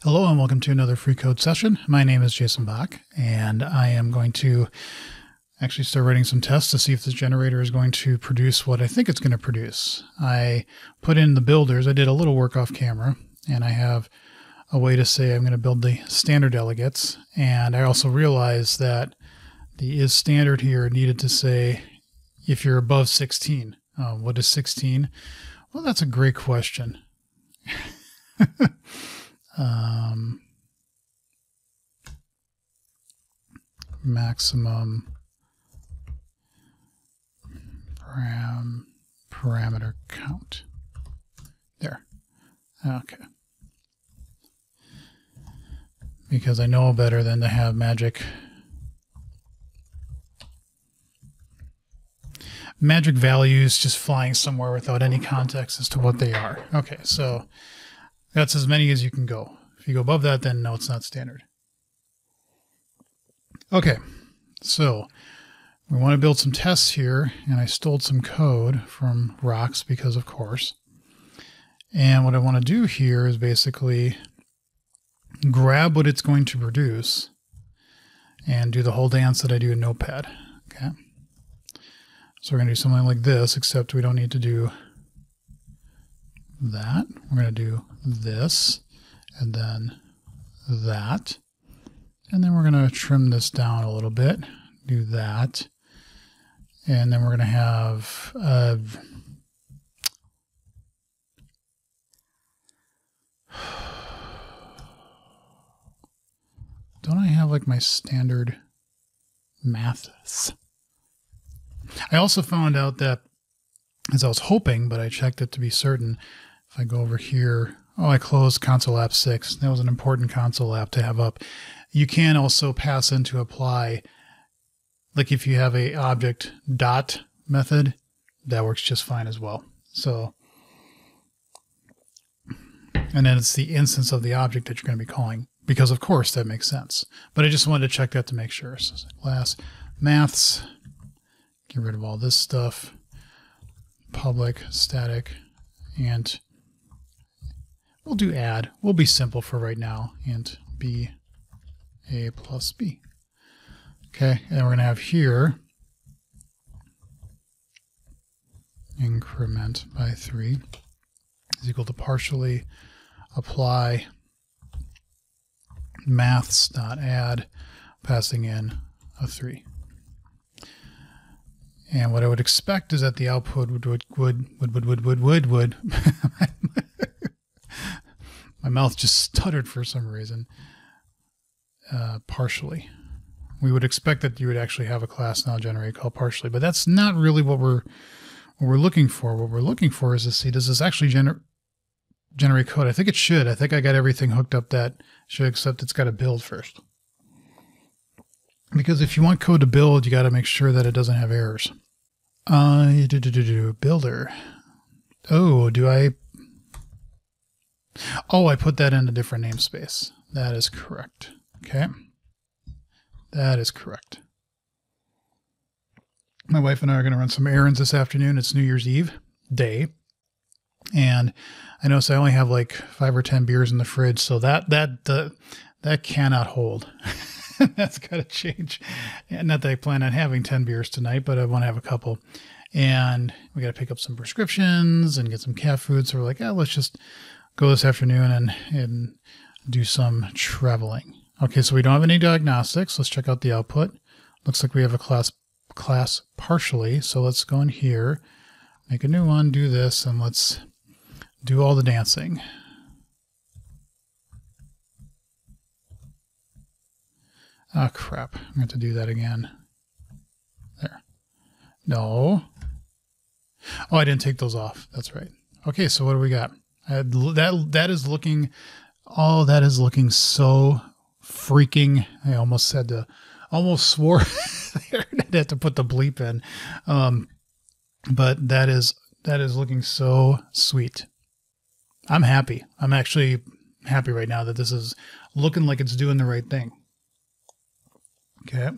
Hello and welcome to another free code session. My name is Jason Bach, and I am going to actually start writing some tests to see if this generator is going to produce what I think it's going to produce. I put in the builders. I did a little work off camera, and I have a way to say I'm going to build the standard delegates. And I also realized that the is standard here needed to say if you're above 16. What is 16? Well, that's a great question. Maximum parameter count. There. Okay. Because I know better than to have magic values just flying somewhere without any context as to what they are. Okay, so that's as many as you can go. If you go above that, then no, it's not standard. Okay, so we want to build some tests here, and I stole some code from Rocks because of course. And what I want to do here is basically grab what it's going to produce and do the whole dance that I do in Notepad. Okay. So we're going to do something like this, except we don't need to do that. We're going to do this, and then that. And then we're going to trim this down a little bit, do that. And then we're going to have don't I have like my standard maths? I also found out that, as I was hoping, but I checked it to be certain, if I go over here, I closed console app 6. That was an important console app to have up. You can also pass into apply, like if you have a object dot method, that works just fine as well. So, and then it's the instance of the object that you're going to be calling, because of course that makes sense. But I just wanted to check that to make sure. So class maths, get rid of all this stuff, public, static, and we'll do add. We'll be simple for right now, int b a plus b. Okay, and we're going to have here increment by 3 is equal to partially apply maths.add, passing in a 3. And what I would expect is that the output would my mouth just stuttered for some reason. Partially. We would expect that you would actually have a class now generate called partially, but that's not really what we're looking for. What we're looking for is to see, does this actually generate code? I think it should. I think I got everything hooked up that should, except it's got to build first. Because if you want code to build, you got to make sure that it doesn't have errors. Builder. Oh, do I? Oh, I put that in a different namespace. That is correct. Okay. That is correct. My wife and I are going to run some errands this afternoon. It's New Year's Eve day. And I noticed I only have like 5 or 10 beers in the fridge, so that cannot hold. That's got to change. And not that I plan on having 10 beers tonight, but I want to have a couple. And we got to pick up some prescriptions and get some cat food. So we're like, let's just go this afternoon and do some traveling. Okay, so we don't have any diagnostics. Let's check out the output. Looks like we have a class partially. So let's go in here, make a new one, do this, and let's do all the dancing. Oh, crap. I'm going to do that again. There. No. Oh, I didn't take those off. That's right. Okay, so what do we got? That is looking... Oh, that is looking so freaking... I almost swore there. I'd have to put the bleep in. But that is looking so sweet. I'm happy. I'm actually happy right now that this is looking like it's doing the right thing. Okay.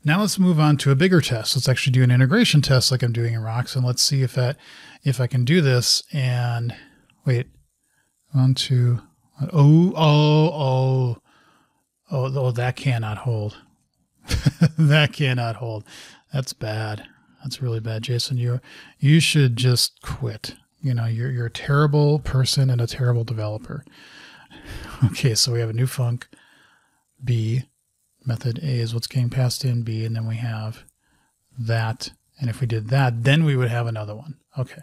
Now let's move on to a bigger test. Let's actually do an integration test like I'm doing in Rocks, and let's see if I can do this. And wait, 1, 2, Oh, that cannot hold. That cannot hold. That's bad. That's really bad, Jason. You should just quit. You know, you're a terrible person and a terrible developer. Okay, so we have a new func B. Method A is what's getting passed in B, and then we have that. And if we did that, then we would have another one. Okay.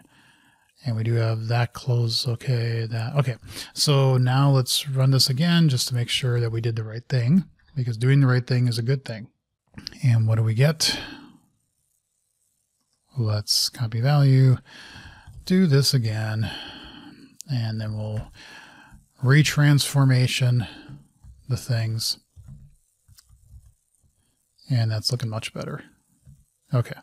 And we do have that close. Okay, that. Okay. So now let's run this again just to make sure that we did the right thing, because doing the right thing is a good thing. And what do we get? Let's copy value, do this again, and then we'll retransformation the things. And that's looking much better. Okay.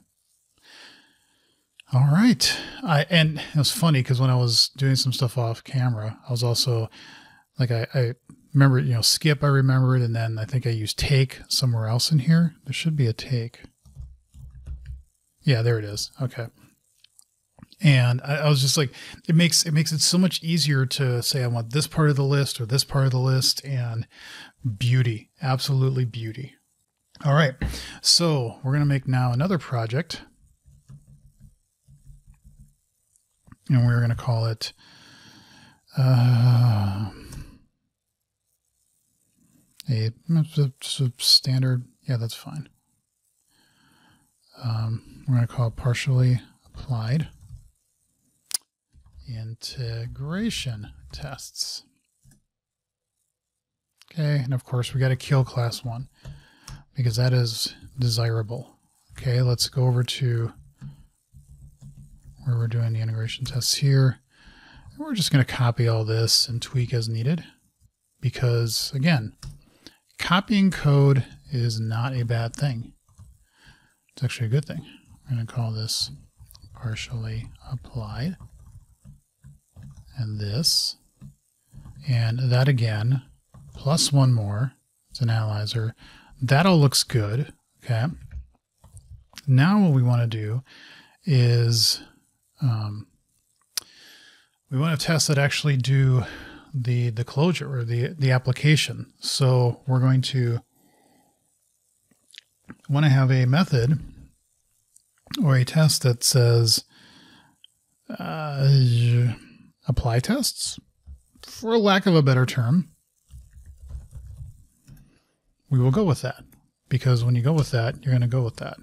All right. And it was funny because when I was doing some stuff off camera, I was also like, I remember, you know, skip, I remembered, and then I think I used take somewhere else in here. There should be a take. Yeah, there it is. Okay. And I was just like, it makes it so much easier to say, I want this part of the list or this part of the list, and beauty, absolutely beauty. All right. So we're going to make now another project. And we're going to call it a standard. Yeah, that's fine. We're going to call it partially applied integration tests. Okay, and of course we got to kill class 1 because that is desirable. Okay, let's go over to where we're doing the integration tests here. We're just going to copy all this and tweak as needed because, again, copying code is not a bad thing. It's actually a good thing. We're going to call this partially applied. And this. And that again, plus one more. It's an analyzer. That all looks good. Okay. Now what we want to do is we want to test that actually do the closure or the application. So we're going to want to have a method or a test that says apply tests, for lack of a better term. We will go with that because when you go with that, you're going to go with that.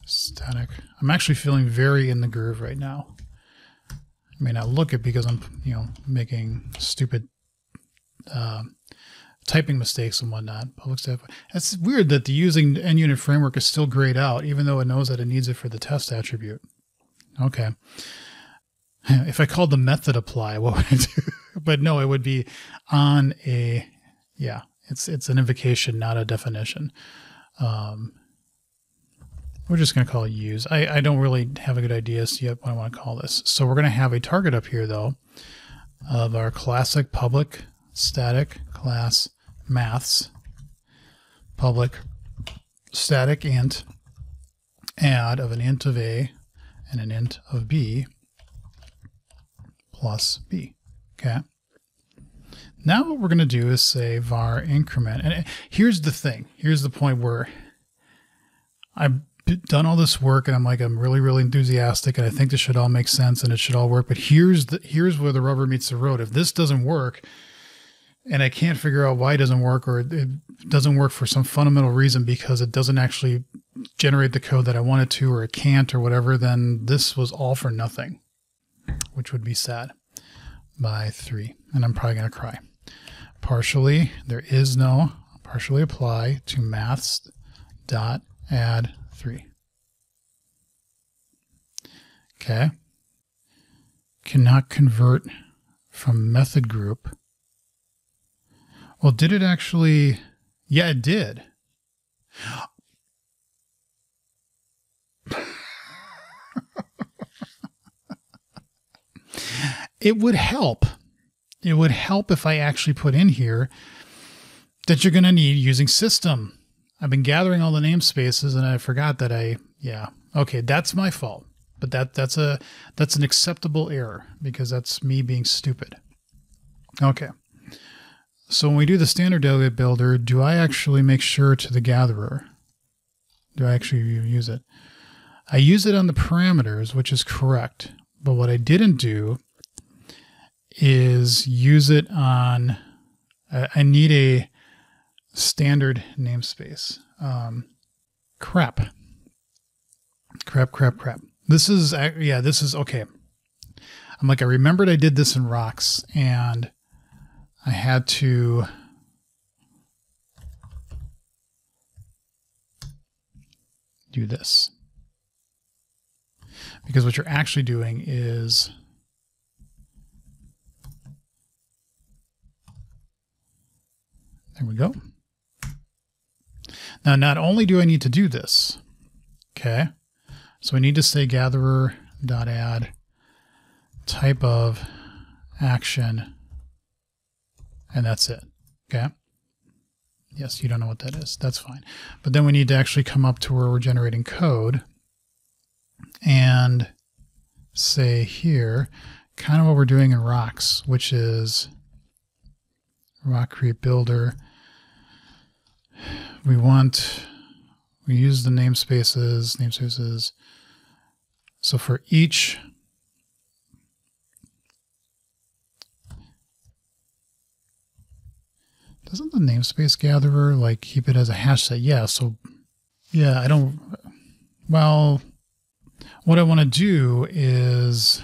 Static. I'm actually feeling very in the groove right now. I may not look it because I'm, you know, making stupid typing mistakes and whatnot. Public static. It's weird that the using NUnit framework is still grayed out, even though it knows that it needs it for the test attribute. Okay. If I called the method apply, what would it do? But no, it would be on a, yeah, it's an invocation, not a definition. We're just going to call it use. I don't really have a good idea yet what I want to call this. So we're going to have a target up here, though, of our classic public static class maths, public static int, add of an int of A and an int of B plus B. Okay. Now what we're going to do is say var increment. And here's the thing. Here's the point where I've done all this work and I'm like, I'm really, really enthusiastic and I think this should all make sense and it should all work. But here's where the rubber meets the road. If this doesn't work and I can't figure out why it doesn't work, or it doesn't work for some fundamental reason because it doesn't actually generate the code that I want it to, or it can't or whatever, then this was all for nothing, which would be sad. By 3. And I'm probably going to cry. Partially, there is no partially apply to maths dot add 3. Okay. Cannot convert from method group. Well, did it actually? Yeah, it did. It would help. It would help if I actually put in here that you're going to need using system. I've been gathering all the namespaces and I forgot that yeah. Okay, that's my fault. But that's an acceptable error because that's me being stupid. Okay. So when we do the standard delegate builder, do I actually make sure to the gatherer? Do I actually use it? I use it on the parameters, which is correct. But what I didn't do is use it on, I need a standard namespace. Crap. This is, yeah, this is okay. I'm like, I remembered I did this in rocks and I had to do this. Because what you're actually doing is there we go. Now, not only do I need to do this, okay, so I need to say gatherer.add type of action, and that's it, okay? Yes, you don't know what that is. That's fine. But then we need to actually come up to where we're generating code and say here, kind of what we're doing in rocks, which is rock create builder. We use the namespaces. So for each, doesn't the namespace gatherer like keep it as a hash set? Yeah, so yeah, well, what I want to do is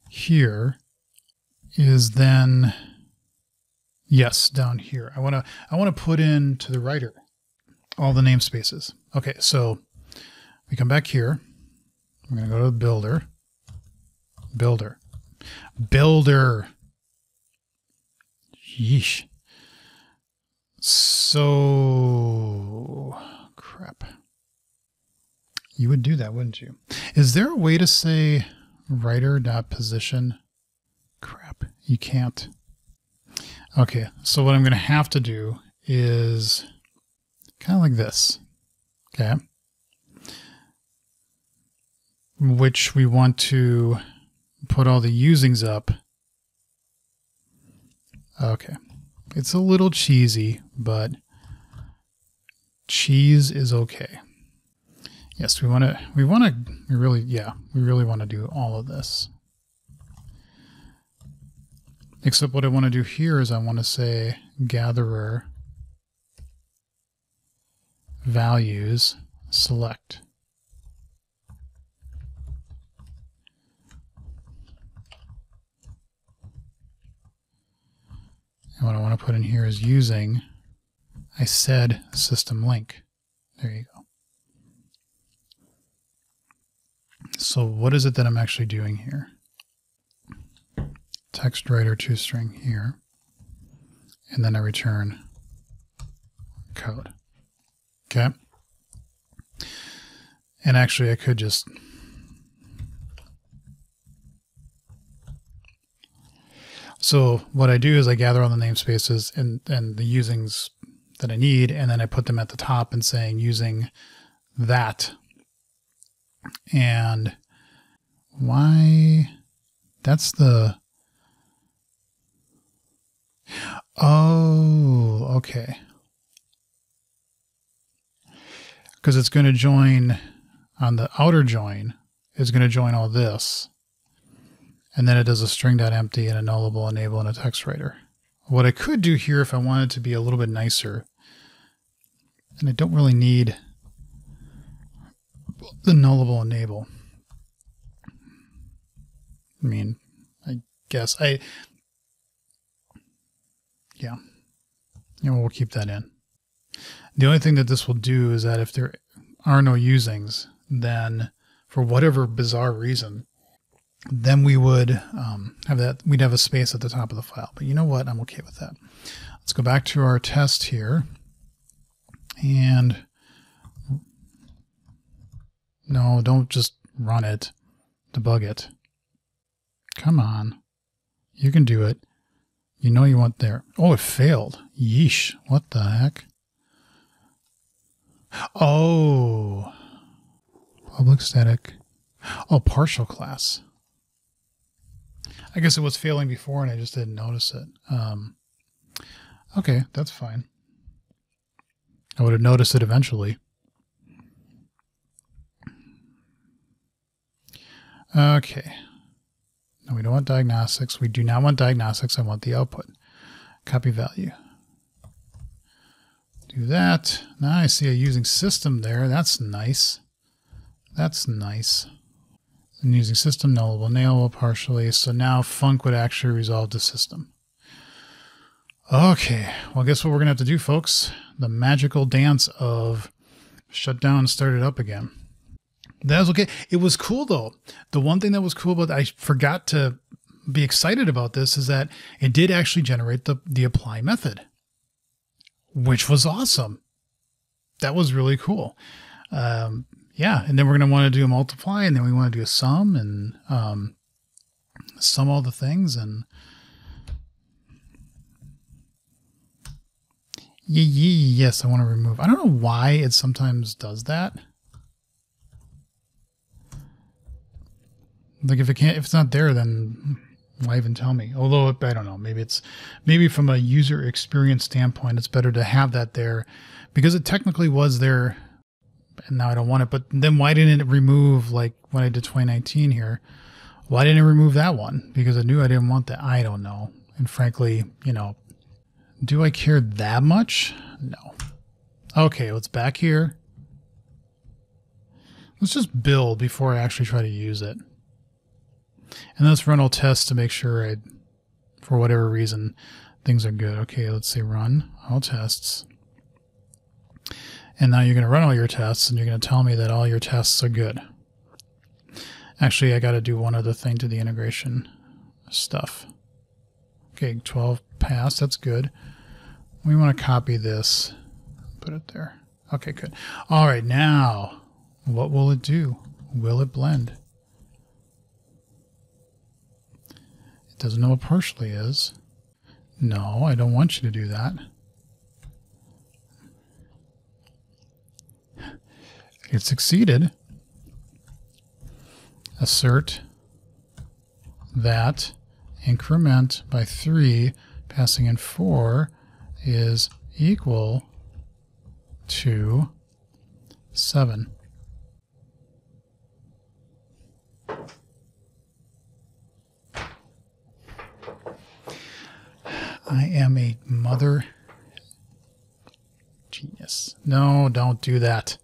here is then, yes, down here. I want to put into the writer all the namespaces. Okay, so we come back here. I'm going to go to builder. Yeesh. So crap. You would do that, wouldn't you? Is there a way to say writer.position? Crap, you can't. Okay, so what I'm going to have to do is kind of like this, okay? Which we want to put all the usings up. Okay, it's a little cheesy, but cheese is okay. Yes, we really want to do all of this. Except what I want to do here is I want to say gatherer values select. And what I want to put in here is using, I said system link. There you go. So what is it that I'm actually doing here? Text writer toString here, and then I return code. Okay. And actually I could just so what I do is I gather all the namespaces and the usings that I need, and then I put them at the top and saying using that. And why that's the oh, okay. Because it's going to join on the outer join, it's going to join all this. And then it does a string.empty and a nullable enable and a text writer. What I could do here if I wanted to be a little bit nicer, and I don't really need the nullable enable. I mean, I guess we'll keep that in. The only thing that this will do is that if there are no usings, then for whatever bizarre reason, then we would we'd have a space at the top of the file. But you know what? I'm okay with that. Let's go back to our test here. And no, don't just run it, debug it. Come on. You can do it. You know you want there. Oh, it failed. Yeesh. What the heck? Oh. Public static. Oh, partial class. I guess it was failing before and I just didn't notice it. Okay, that's fine. I would have noticed it eventually. Okay. No, we don't want diagnostics. We do not want diagnostics. I want the output. Copy value. Do that. Now I see a using system there. That's nice. That's nice. And using system, nullable, nailable, partially. So now func would actually resolve the system. Okay. Well, guess what we're going to have to do, folks? The magical dance of shut down and start it up again. That was okay. It was cool, though. The one thing that was cool about I forgot to be excited about this is that it did actually generate the apply method, which was awesome. That was really cool. Yeah, and then we're going to want to do a multiply, and then we want to do a sum, and sum all the things, and yes, I want to remove. I don't know why it sometimes does that. Like if it's not there, then why even tell me? Although I don't know, maybe from a user experience standpoint, it's better to have that there because it technically was there. And now I don't want it, but then why didn't it remove, like when I did 2019 here, why didn't it remove that one? Because I knew I didn't want that. I don't know. And frankly, you know, do I care that much? No. Okay, let's back here. Let's just build before I actually try to use it. And let's run all tests to make sure for whatever reason, things are good. Okay, let's say run all tests. And now you're going to run all your tests, and you're going to tell me that all your tests are good. Actually, I got to do one other thing to the integration stuff. Okay, 12 passed. That's good. We want to copy this, put it there. Okay, good. All right, now, what will it do? Will it blend? It doesn't know what partially is. No, I don't want you to do that. It succeeded. Assert that increment by 3 passing in 4 is equal to 7. I am a mother genius. No, don't do that.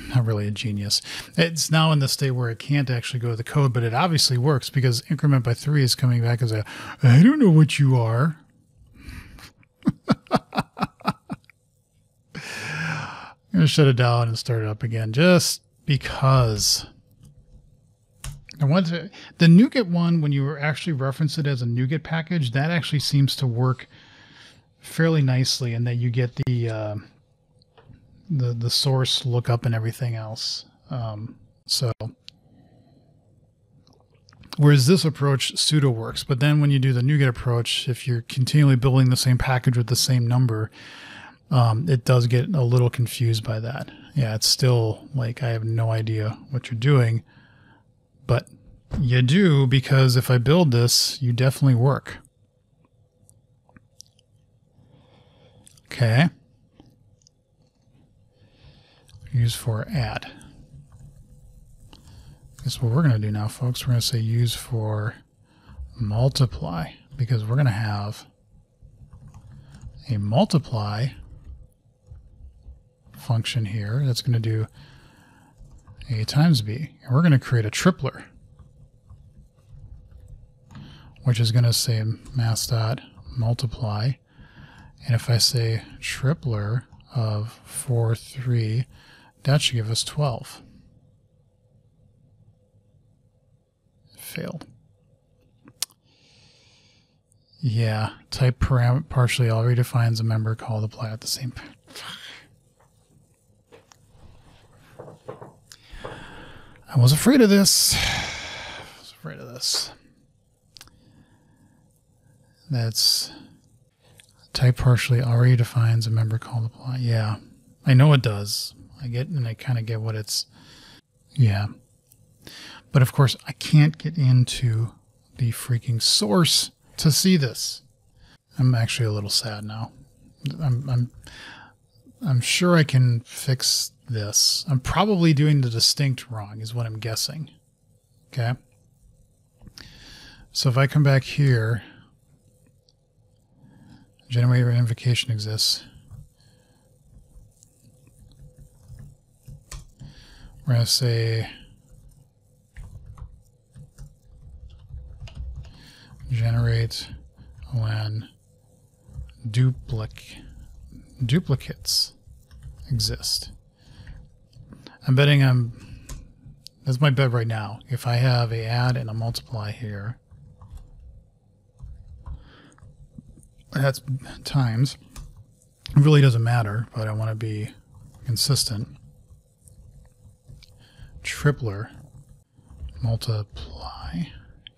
Not really a genius. It's now in the state where it can't actually go to the code, but it obviously works because increment by 3 is coming back as a, I don't know what you are. I'm going to shut it down and start it up again just because. I want to, the NuGet one, when you actually reference it as a NuGet package, that actually seems to work fairly nicely in that you get the source lookup and everything else. So whereas this approach pseudo works, but then when you do the NuGet approach, if you're continually building the same package with the same number, it does get a little confused by that. Yeah, it's still like I have no idea what you're doing, but you do, because if I build this, you definitely work. Okay. Use for add. Guess what we're going to do now, folks? We're going to say use for multiply, because we're going to have a multiply function here that's going to do A times B. And we're going to create a tripler, which is going to say mass dot multiply. And if I say tripler of 4, 3, that should give us 12. Failed. Yeah, type param partially already defines a member called apply at the same time. I was afraid of this. That's type partially already defines a member called apply. Yeah, I know it does. I get, and I kind of get what it's, yeah. But of course, I can't get into the freaking source to see this. I'm actually a little sad now. I'm sure I can fix this. I'm probably doing the distinct wrong is what I'm guessing. Okay. So if I come back here, generator invocation exists. We're going to say generate when duplicates exist. I'm betting that's my bet right now. If I have a add and a multiply here, that's times. It really doesn't matter, but I want to be consistent. Tripler multiply.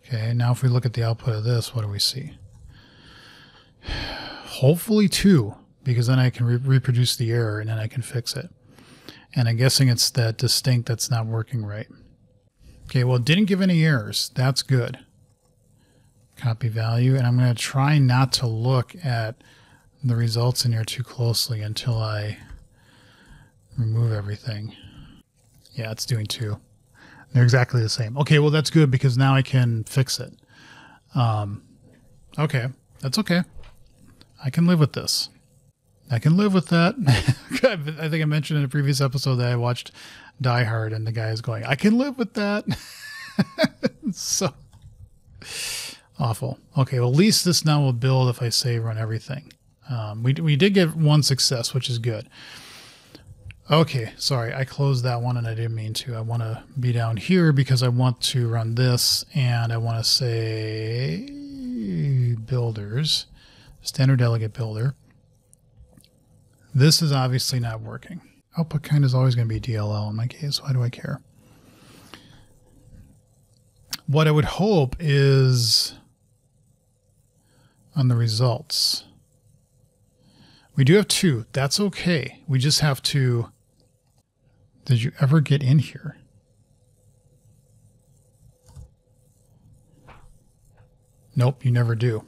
Okay, now if we look at the output of this, what do we see? Hopefully 2, because then I can reproduce the error and then I can fix it. And I'm guessing it's that distinct that's not working right. Okay, well, it didn't give any errors. That's good. Copy value, and I'm going to try not to look at the results in here too closely until I remove everything. Yeah, it's doing 2. They're exactly the same. Okay, well, that's good because now I can fix it. Okay, that's okay. I can live with this. I can live with that. I think I mentioned in a previous episode that I watched Die Hard and the guy is going, I can live with that. So awful. Okay, well, at least this now will build if I say run everything. We did get 1 success, which is good. Okay, sorry, I closed that one and I didn't mean to. I want to be down here because I want to run this and I want to say builders, standard delegate builder. This is obviously not working. Output kind is always going to be DLL in my case. Why do I care? What I would hope is on the results. We do have 2. That's okay. We just have to... Did you ever get in here? Nope, you never do.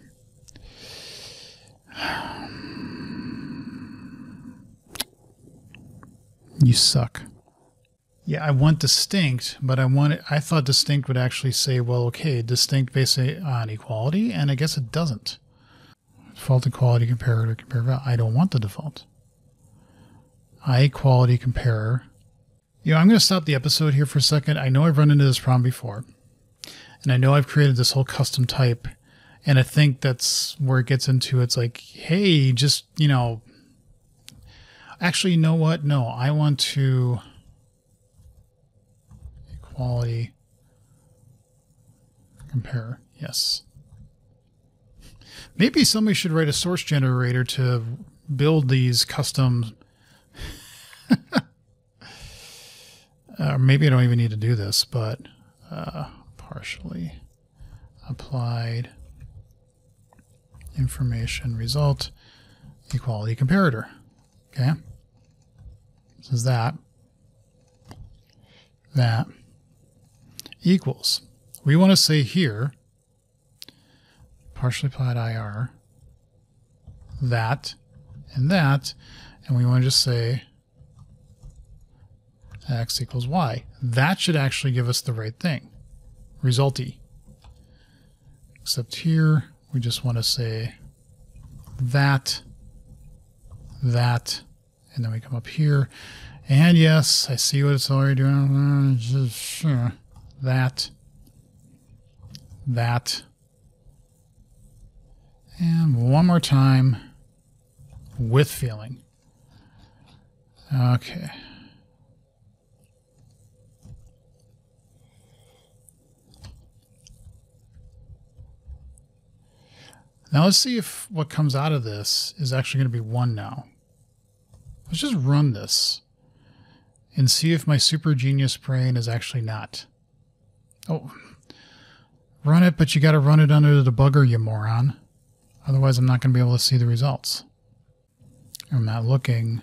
You suck. Yeah, I want distinct, but I thought distinct would actually say, well, okay, distinct based on equality, and I guess it doesn't. Default equality comparator, compare value. I don't want the default. Equality comparer. You know, I'm going to stop the episode here for a second. I know I've run into this problem before, and I know I've created this whole custom type, and I think that's where it gets into. It's like, hey, just, you know, actually, you know what? No, I want to equality compare. Yes. Maybe somebody should write a source generator to build these custom. Maybe I don't even need to do this, but partially applied information result equality comparator. Okay. This is that equals. We want to say here, partially applied IR, that, and we want to just say X equals Y. That should actually give us the right thing. Resulty. Except here, we just want to say that, and then we come up here. And yes, I see what it's already doing. That. And one more time with feeling. Okay. Now let's see if what comes out of this is actually going to be 1 now. Let's just run this and see if my super genius brain is actually not. Oh, run it, but you got to run it under the debugger, you moron. Otherwise, I'm not going to be able to see the results. I'm not looking.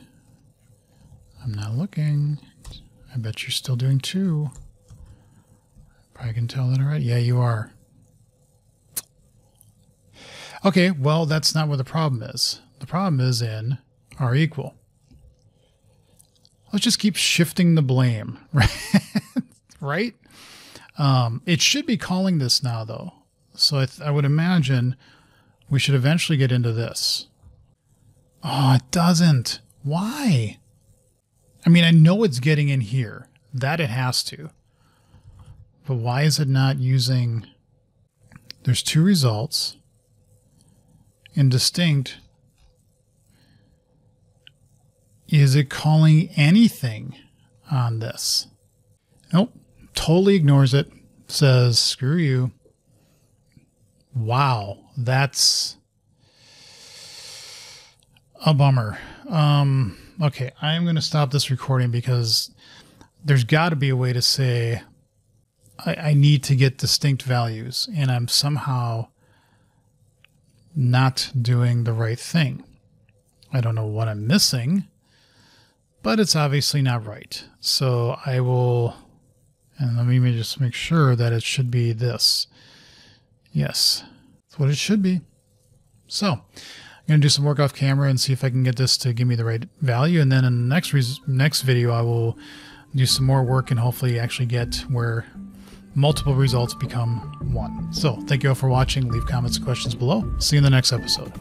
I bet you're still doing 2. I can tell that already. Yeah, you are. Okay, well, that's not where the problem is. The problem is in R equal. Let's just keep shifting the blame, right? Right? It should be calling this now, though. So I would imagine we should eventually get into this. Oh, it doesn't. Why? I mean, I know it's getting in here. That it has to. But why is it not using... There's two results. In distinct, is it calling anything on this? Nope. Totally ignores it. Says, screw you. Wow. That's a bummer. Okay. I'm going to stop this recording because there's got to be a way to say I need to get distinct values, and I'm somehow not doing the right thing. I don't know what I'm missing, but it's obviously not right. So I will, and let me just make sure that it should be this. Yes, that's what it should be. So I'm going to do some work off camera and see if I can get this to give me the right value. And then in the next video, I will do some more work and hopefully actually get where multiple results become one. So thank you all for watching. Leave comments and questions below. See you in the next episode.